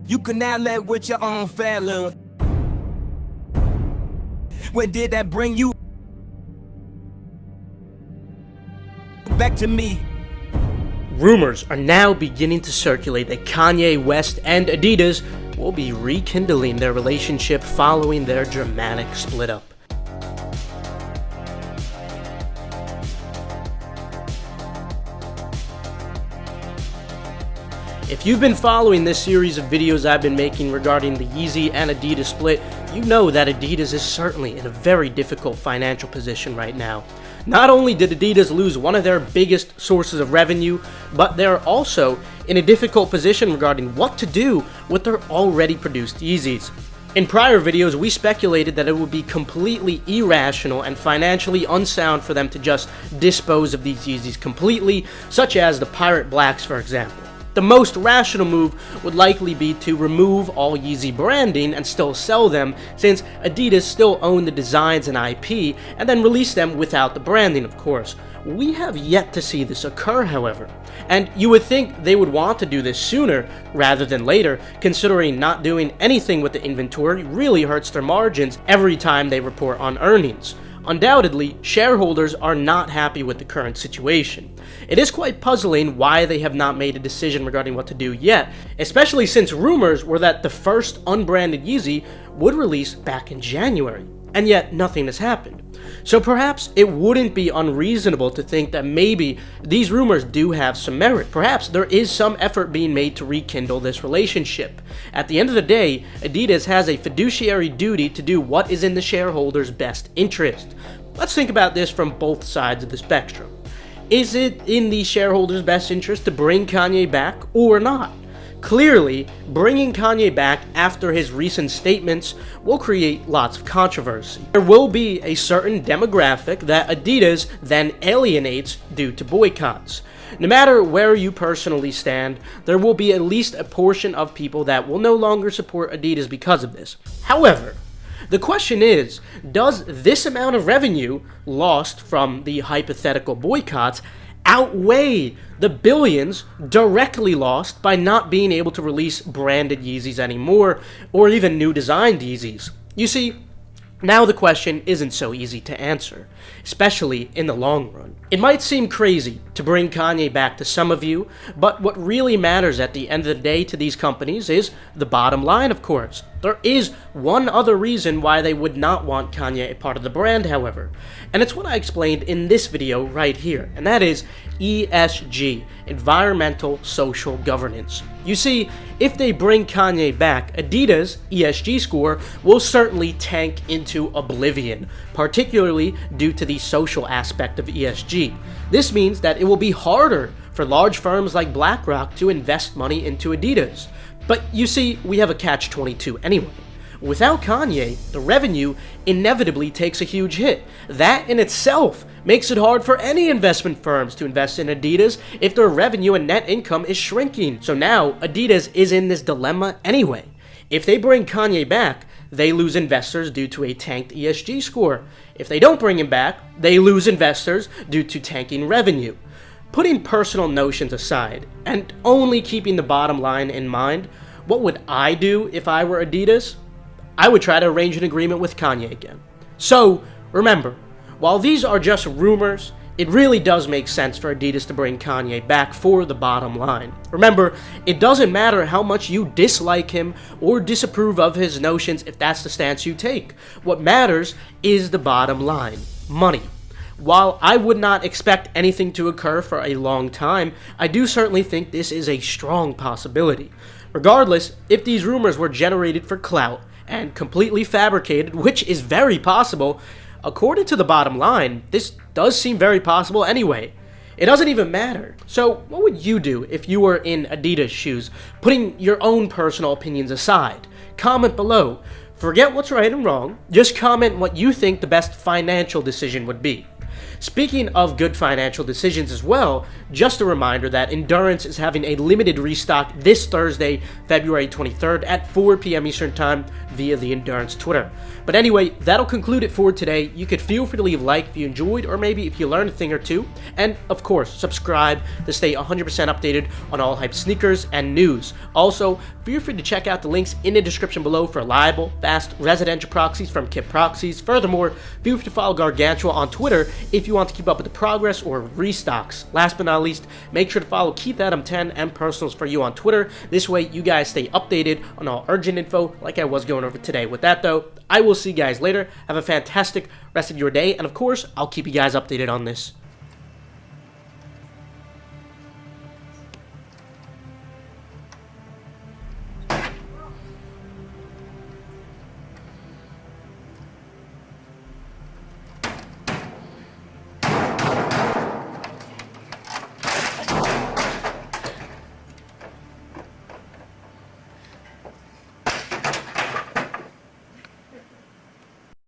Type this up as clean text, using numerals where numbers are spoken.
You can now let with your own fella. Where did that bring you? Back to me. Rumors are now beginning to circulate that Kanye West and Adidas will be rekindling their relationship following their dramatic split up. If you've been following this series of videos I've been making regarding the Yeezy and Adidas split, you know that Adidas is certainly in a very difficult financial position right now. Not only did Adidas lose one of their biggest sources of revenue, but they're also in a difficult position regarding what to do with their already produced Yeezys. In prior videos, we speculated that it would be completely irrational and financially unsound for them to just dispose of these Yeezys completely, such as the Pirate Blacks, for example. The most rational move would likely be to remove all Yeezy branding and still sell them, since Adidas still own the designs and IP, and then release them without the branding, of course. We have yet to see this occur, however. And you would think they would want to do this sooner rather than later, considering not doing anything with the inventory really hurts their margins every time they report on earnings. Undoubtedly, shareholders are not happy with the current situation. It is quite puzzling why they have not made a decision regarding what to do yet, especially since rumors were that the first unbranded Yeezy would release back in January, and yet nothing has happened. So perhaps it wouldn't be unreasonable to think that maybe these rumors do have some merit. Perhaps there is some effort being made to rekindle this relationship. At the end of the day, Adidas has a fiduciary duty to do what is in the shareholders' best interest. Let's think about this from both sides of the spectrum. Is it in the shareholders' best interest to bring Kanye back or not? Clearly, bringing Kanye back after his recent statements will create lots of controversy. There will be a certain demographic that Adidas then alienates due to boycotts. No matter where you personally stand, there will be at least a portion of people that will no longer support Adidas because of this. However, the question is, does this amount of revenue lost from the hypothetical boycotts outweigh the billions directly lost by not being able to release branded Yeezys anymore, or even new designed Yeezys? You see, now the question isn't so easy to answer, especially in the long run. It might seem crazy to bring Kanye back to some of you, but what really matters at the end of the day to these companies is the bottom line, of course. There is one other reason why they would not want Kanye a part of the brand, however, and it's what I explained in this video right here, and that is ESG, Environmental Social Governance. You see, if they bring Kanye back, Adidas' ESG score will certainly tank into oblivion, particularly due to the social aspect of ESG. This means that it will be harder for large firms like BlackRock to invest money into Adidas. But you see, we have a catch-22 anyway. Without Kanye, the revenue inevitably takes a huge hit. That in itself makes it hard for any investment firms to invest in Adidas if their revenue and net income is shrinking. So now, Adidas is in this dilemma anyway. If they bring Kanye back, they lose investors due to a tanked ESG score. If they don't bring him back, they lose investors due to tanking revenue. Putting personal notions aside, and only keeping the bottom line in mind, what would I do if I were Adidas? I would try to arrange an agreement with Kanye again. So, remember, while these are just rumors, it really does make sense for Adidas to bring Kanye back for the bottom line. Remember, it doesn't matter how much you dislike him or disapprove of his notions if that's the stance you take. What matters is the bottom line, money. While I would not expect anything to occur for a long time, I do certainly think this is a strong possibility. Regardless, if these rumors were generated for clout and completely fabricated, which is very possible, according to the bottom line, this does seem very possible anyway. It doesn't even matter. So what would you do if you were in Adidas' shoes, putting your own personal opinions aside? Comment below. Forget what's right and wrong, just comment what you think the best financial decision would be. Speaking of good financial decisions as well, just a reminder that Endurance is having a limited restock this Thursday, February 23rd at 4 p.m. Eastern Time via the Endurance Twitter. But anyway, that'll conclude it for today. You could feel free to leave a like if you enjoyed or maybe if you learned a thing or two. And of course, subscribe to stay 100% updated on all hype sneakers and news. Also, feel free to check out the links in the description below for reliable, fast, residential proxies from Kit Proxies. Furthermore, feel free to follow Gargantua on Twitter if you want to keep up with the progress or restocks. Last but not least, make sure to follow Keith Adam 10 and Personals for You on Twitter. This way, you guys stay updated on all urgent info like I was going over today. With that though, I will see you guys later. Have a fantastic rest of your day, and of course, I'll keep you guys updated on this.